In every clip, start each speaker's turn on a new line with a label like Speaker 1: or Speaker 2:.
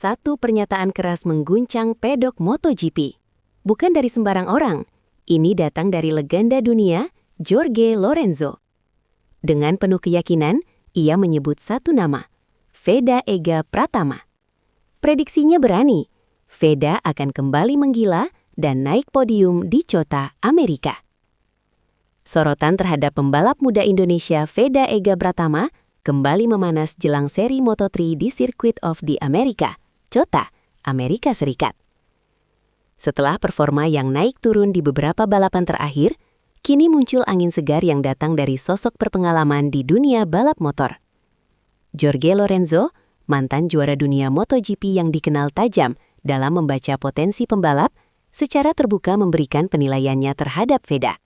Speaker 1: Satu pernyataan keras mengguncang pedok MotoGP. Bukan dari sembarang orang. Ini datang dari legenda dunia, Jorge Lorenzo. Dengan penuh keyakinan, ia menyebut satu nama, Veda Ega Pratama. Prediksinya berani. Veda akan kembali menggila dan naik podium di COTA, Amerika. Sorotan terhadap pembalap muda Indonesia Veda Ega Pratama kembali memanas jelang seri Moto3 di Circuit of the America, COTA, Amerika Serikat. Setelah performa yang naik turun di beberapa balapan terakhir, kini muncul angin segar yang datang dari sosok berpengalaman di dunia balap motor. Jorge Lorenzo, mantan juara dunia MotoGP yang dikenal tajam dalam membaca potensi pembalap, secara terbuka memberikan penilaiannya terhadap Veda.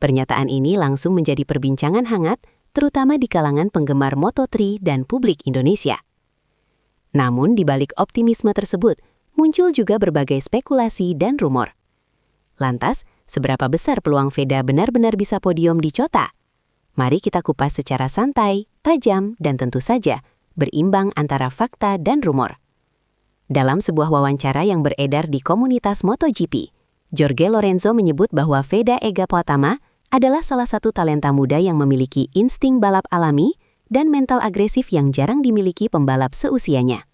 Speaker 1: Pernyataan ini langsung menjadi perbincangan hangat, terutama di kalangan penggemar Moto3 dan publik Indonesia. Namun di balik optimisme tersebut, muncul juga berbagai spekulasi dan rumor. Lantas, seberapa besar peluang Veda benar-benar bisa podium di COTA? Mari kita kupas secara santai, tajam, dan tentu saja berimbang antara fakta dan rumor. Dalam sebuah wawancara yang beredar di komunitas MotoGP, Jorge Lorenzo menyebut bahwa Veda Ega Pratama adalah salah satu talenta muda yang memiliki insting balap alami dan mental agresif yang jarang dimiliki pembalap seusianya.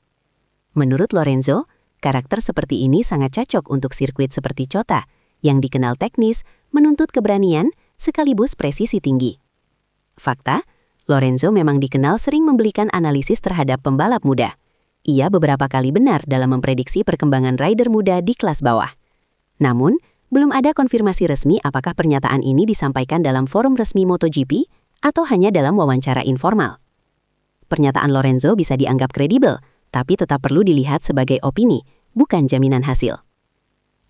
Speaker 1: Menurut Lorenzo, karakter seperti ini sangat cocok untuk sirkuit seperti COTA, yang dikenal teknis, menuntut keberanian, sekaligus presisi tinggi. Fakta, Lorenzo memang dikenal sering memberikan analisis terhadap pembalap muda. Ia beberapa kali benar dalam memprediksi perkembangan rider muda di kelas bawah. Namun, belum ada konfirmasi resmi apakah pernyataan ini disampaikan dalam forum resmi MotoGP atau hanya dalam wawancara informal. Pernyataan Lorenzo bisa dianggap kredibel, tapi tetap perlu dilihat sebagai opini, bukan jaminan hasil.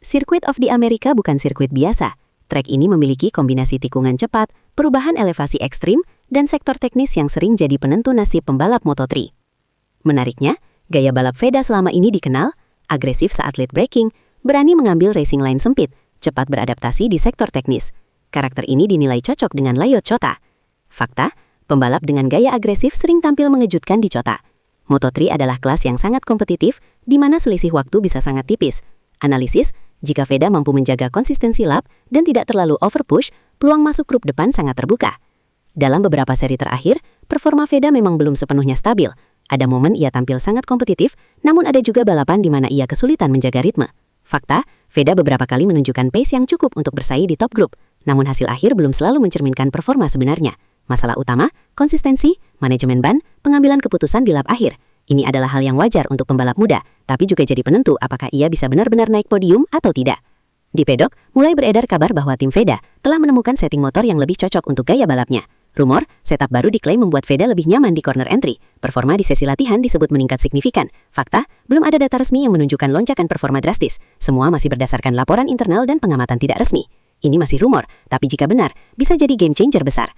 Speaker 1: Circuit of the America bukan sirkuit biasa. Trek ini memiliki kombinasi tikungan cepat, perubahan elevasi ekstrim, dan sektor teknis yang sering jadi penentu nasib pembalap Moto3. Menariknya, gaya balap Veda selama ini dikenal agresif saat late braking, berani mengambil racing line sempit, cepat beradaptasi di sektor teknis. Karakter ini dinilai cocok dengan layout COTA. Fakta, pembalap dengan gaya agresif sering tampil mengejutkan di COTA. Moto3 adalah kelas yang sangat kompetitif, di mana selisih waktu bisa sangat tipis. Analisis, jika Veda mampu menjaga konsistensi lap dan tidak terlalu overpush, peluang masuk grup depan sangat terbuka. Dalam beberapa seri terakhir, performa Veda memang belum sepenuhnya stabil. Ada momen ia tampil sangat kompetitif, namun ada juga balapan di mana ia kesulitan menjaga ritme. Fakta, Veda beberapa kali menunjukkan pace yang cukup untuk bersaing di top grup, namun hasil akhir belum selalu mencerminkan performa sebenarnya. Masalah utama, konsistensi, manajemen ban, pengambilan keputusan di lap akhir. Ini adalah hal yang wajar untuk pembalap muda, tapi juga jadi penentu apakah ia bisa benar-benar naik podium atau tidak. Di pedok, mulai beredar kabar bahwa tim Veda telah menemukan setting motor yang lebih cocok untuk gaya balapnya. Rumor, setup baru diklaim membuat Veda lebih nyaman di corner entry. Performa di sesi latihan disebut meningkat signifikan. Fakta, belum ada data resmi yang menunjukkan lonjakan performa drastis. Semua masih berdasarkan laporan internal dan pengamatan tidak resmi. Ini masih rumor, tapi jika benar, bisa jadi game changer besar.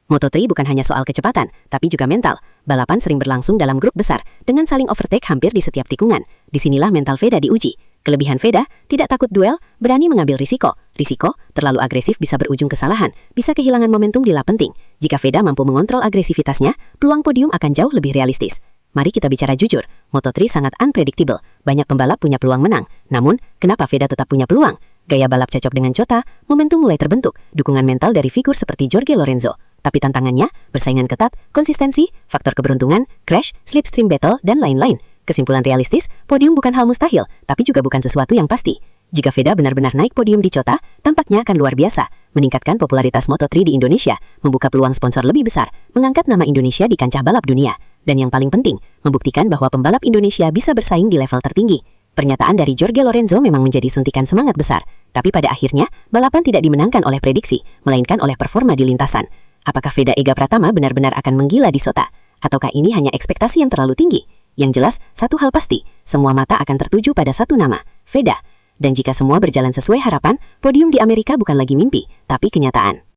Speaker 1: Moto3 bukan hanya soal kecepatan, tapi juga mental. Balapan sering berlangsung dalam grup besar, dengan saling overtake hampir di setiap tikungan. Disinilah mental Veda diuji. Kelebihan Veda, tidak takut duel, berani mengambil risiko. Risiko, terlalu agresif bisa berujung kesalahan, bisa kehilangan momentum di lap penting. Jika Veda mampu mengontrol agresivitasnya, peluang podium akan jauh lebih realistis. Mari kita bicara jujur, Moto3 sangat unpredictable. Banyak pembalap punya peluang menang. Namun, kenapa Veda tetap punya peluang? Gaya balap cocok dengan COTA, momentum mulai terbentuk, dukungan mental dari figur seperti Jorge Lorenzo. Tapi tantangannya, persaingan ketat, konsistensi, faktor keberuntungan, crash, slipstream battle, dan lain-lain. Kesimpulan realistis, podium bukan hal mustahil, tapi juga bukan sesuatu yang pasti. Jika Veda benar-benar naik podium di COTA, tampaknya akan luar biasa, meningkatkan popularitas Moto3 di Indonesia, membuka peluang sponsor lebih besar, mengangkat nama Indonesia di kancah balap dunia, dan yang paling penting, membuktikan bahwa pembalap Indonesia bisa bersaing di level tertinggi. Pernyataan dari Jorge Lorenzo memang menjadi suntikan semangat besar, tapi pada akhirnya, balapan tidak dimenangkan oleh prediksi, melainkan oleh performa di lintasan. Apakah Veda Ega Pratama benar-benar akan menggila di COTA? Ataukah ini hanya ekspektasi yang terlalu tinggi? Yang jelas, satu hal pasti, semua mata akan tertuju pada satu nama, Veda. Dan jika semua berjalan sesuai harapan, podium di Amerika bukan lagi mimpi, tapi kenyataan.